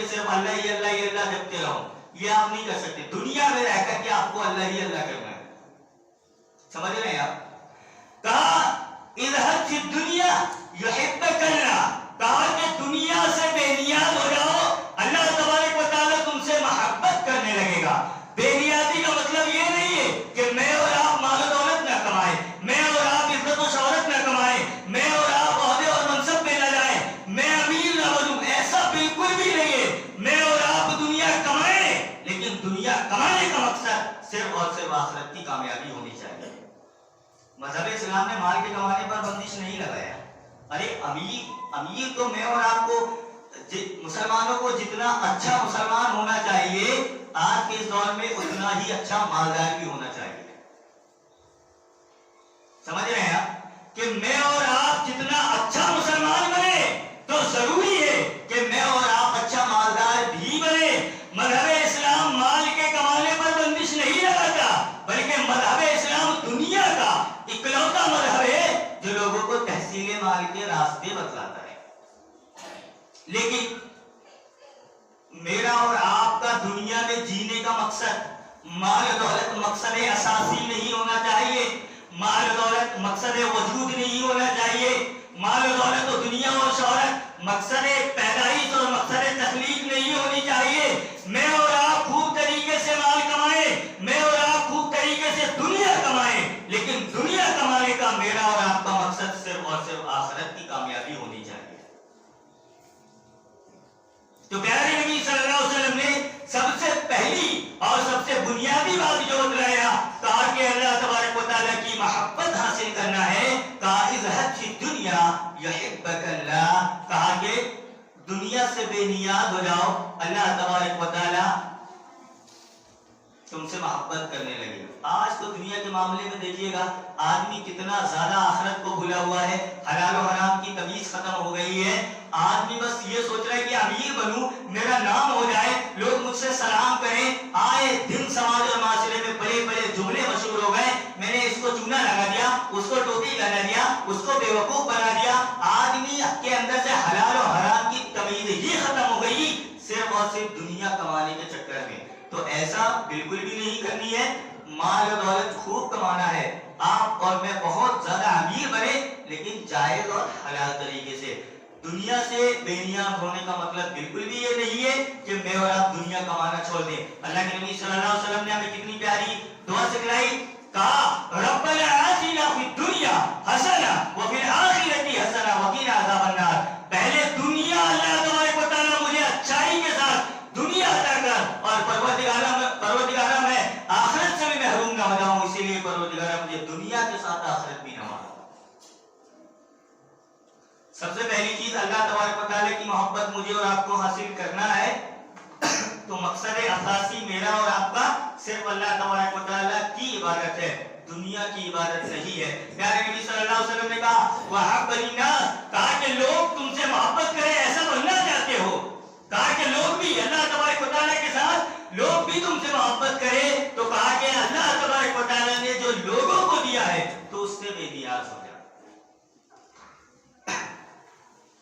کے صرف اللہ ہی اللہ جپتے رہو، یہ آپ نہیں کر سکتے. دنیا میں رہ کر کے آپ کو اللہ ہی اللہ کرنا ہے. سمجھ رہے ہیں آپ؟ کہا اذهب فی الدنیا یحبک اللہ، کہا کہ دنیا سے بے نیاز ہو جاؤ، اللہ تبارک و تعالیٰ تم سے محبت کرنے لگے گا. بے نیازی کا مطلب یہ نہیں ہے کہ میں اور آپ مال و دولت نہ کمائیں، میں اور آپ عزت و شہرت نہ کمائیں، میں اور آپ عہدے اور منصب پہ نہ جائیں، میں امیر نہ بنوں، ایسا بالکل بھی نہیں ہے. میں اور آپ دنیا کمائیں، لیکن دنیا کمانے کا مقصد صرف اور صرف آخرت کی کامیابی ہونی چاہیے. مذہب اسلام نے مال کے کمانے پر بندش نہیں لگایا. ارے امیر تو میں اور آپ کو، مسلمانوں کو جتنا اچھا مسلمان ہونا چاہیے آج کے اس دور میں اتنا ہی اچھا مالدار بھی ہونا چاہیے. سمجھ رہے ہیں آپ کہ میں اور آپ جتنا اچھا مسلمان بنے تو ضروری ہے کہ میں اور آپ اچھا مالدار بھی بنے. مذہب اسلام مال کے کمانے پر بندش نہیں لگاتا، بلکہ مذہب اسلام دنیا کا اکلوتا مذہب ہے جو لوگوں کو تحصیل مال کے راستے بتلاتا ہے. لیکن میرا اور آپ کا دنیا میں جینے کا مقصد مال و دولت مقصد اساسی نہیں ہونا چاہیے. مال و دولت مقصد وجود نہیں ہونا چاہیے. مال و دولت و دنیا اور شہرت مقصد پیدائش اور مقصد تخلیق نہیں ہونی چاہیے. میں اور آپ خوب طریقے سے مال کمائیں، میں اور آپ خوب طریقے سے دنیا کمائیں، لیکن دنیا کمانے کا میرا اور آپ کا مقصد صرف اور صرف آخرت کی کامیابی ہونی چاہیے. تو پیارے نبی صلی اللہ علیہ وسلم نے سب سے پہلی اور سب سے بنیادی بات جو بتلایا، کہا کہ اللہ تبارک و تعالیٰ کی محبت حاصل کرنا ہے. کہا اذهب فی الدنیا یحبک اللہ، کہا کہ دنیا سے بے نیاز ہو جاؤ، اللہ تبارک و تعالیٰ تم سے محبت کرنے لگے. آج تو دنیا کے معاملے میں دیکھیے گا آدمی کتنا زیادہ آخرت کو بھولا ہوا ہے. حلال و حرام کی تمیز ختم ہو گئی ہے. آدمی بس یہ سوچ رہا ہے کہ امیر بنوں، میرا نام ہو جائے، لوگ مجھ سے سلام کریں. آئے دن سماج اور معاشرے میں بڑے بڑے جملے مشہور ہو گئے، میں نے اس کو چونا لگا دیا، اس کو ٹوپی لگا دیا، اس کو بیوقوف بنا دیا. آدمی کے اندر سے حلال و حرام کی تمیز ہی ختم ہو گئی صرف اور صرف دنیا کمانے کے چکر میں. تو ایسا بالکل بھی نہیں کرنی ہے. مال و دولت خوب کمانا ہے، آپ اور میں بہت زیادہ امیر بنے، لیکن جائز اور حلال طریقے سے. دنیا سے بے نیاز ہونے کا مطلب بالکل بھی یہ نہیں ہے کہ میں اور آپ دنیا کمانا چھوڑ دیں. اللہ کے نبی صلی اللہ علیہ وسلم نے ہمیں کتنی پیاری دعا سکھلائی. کہا ربنا آتنا فی الدنیا حسنہ وفی الآخرۃ حسنہ وقنا عذاب النار. پہلے دنیا اللہ تبارک و تعالیٰ مجھے اچھائی کے ساتھ دنیا عطا کر، اور پروردگارہ میں آخرت سے بھی محروم نہ ہو جاؤں، اسی لیے پروردگارہ مجھے دنیا کے ساتھ آخرت بھی نہ مارا. سب سے پہلی چیز اللہ تبارک و تعالیٰ کی محبت مجھے اور آپ کو حاصل کرنا ہے تو مقصد اساسی میرا اور آپ کا صرف اللہ تبارک و تعالیٰ کی عبادت ہے، دنیا کی عبادت نہیں ہے. پیارے نبی صلی اللہ علیہ وسلم نے کہا وَحَبَّ لِلنَّاسِ، کہا کہ لوگ تم سے محبت کریں، ایسا بننا چاہتے ہو. کہا کہ لوگ بھی اللہ تبارک و تعالیٰ کے ساتھ لوگ بھی تم سے محبت کریں. تو کہا کہ اللہ تبارک و تعالیٰ نے جو لوگوں کو دیا ہے تو اس سے بے نیاز ہو جائے.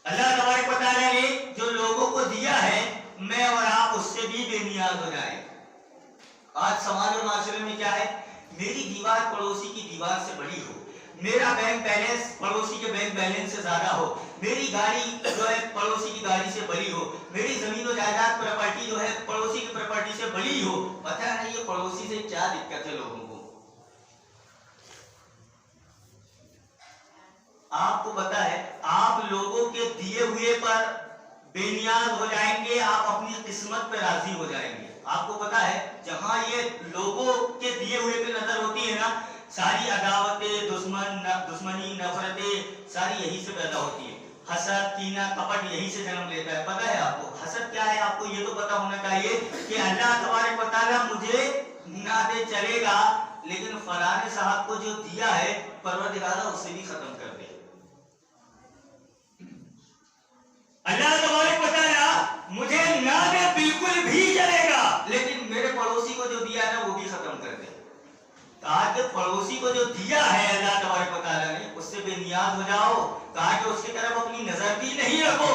اللہ تبارک و تعالیٰ نے جو لوگوں کو دیا ہے میں اور آپ اس سے بھی بے نیاز ہو جائیں. آج سماج اور معاشرے میں کیا ہے، میری دیوار پڑوسی کی دیوار سے بڑی ہو، میرا بینک بیلنس پڑوسی کے بینک بیلنس سے زیادہ ہو، میری گاڑی جو ہے پڑوسی کی گاڑی سے بڑی ہو، میری زمین و جائیداد پراپرٹی جو ہے پڑوسی کی پراپرٹی سے بڑی ہو. پتہ نہیں یہ پڑوسی سے کیا دقت ہے لوگوں کو. آپ کو پتا ہے آپ لوگوں کے دیے ہوئے پر بے نیاز ہو جائیں گے، آپ اپنی قسمت پہ راضی ہو جائیں گے. آپ کو پتا ہے جہاں یہ لوگوں کے دیے ہوئے پہ نظر ہوتی ہے نا، ساری عداوتیں، دشمنی، نفرتیں ساری یہی سے پیدا ہوتی ہے. حسد، کینہ، کپٹ یہی سے جنم لیتا ہے. پتا ہے آپ کو حسد کیا ہے؟ آپ کو یہ تو پتا ہونا چاہیے کہ اللہ تبارک و تعالیٰ مجھے نہ دے چلے گا، لیکن فلاں صاحب کو جو دیا ہے پروردگار اسے بھی ختم کر دے. اللہ تبارک و تعالیٰ مجھے نہ دے بالکل بھی چلے گا، لیکن میرے پڑوسی کو جو دیا ہے نا وہ بھی ختم کر دے. کہا کہ پڑوسی کو جو دیا ہے اللہ تبارک و تعالیٰ نے اس سے بے نیاز ہو جاؤ. کہا کہ اس کی طرف اپنی نظر بھی نہیں رکھو.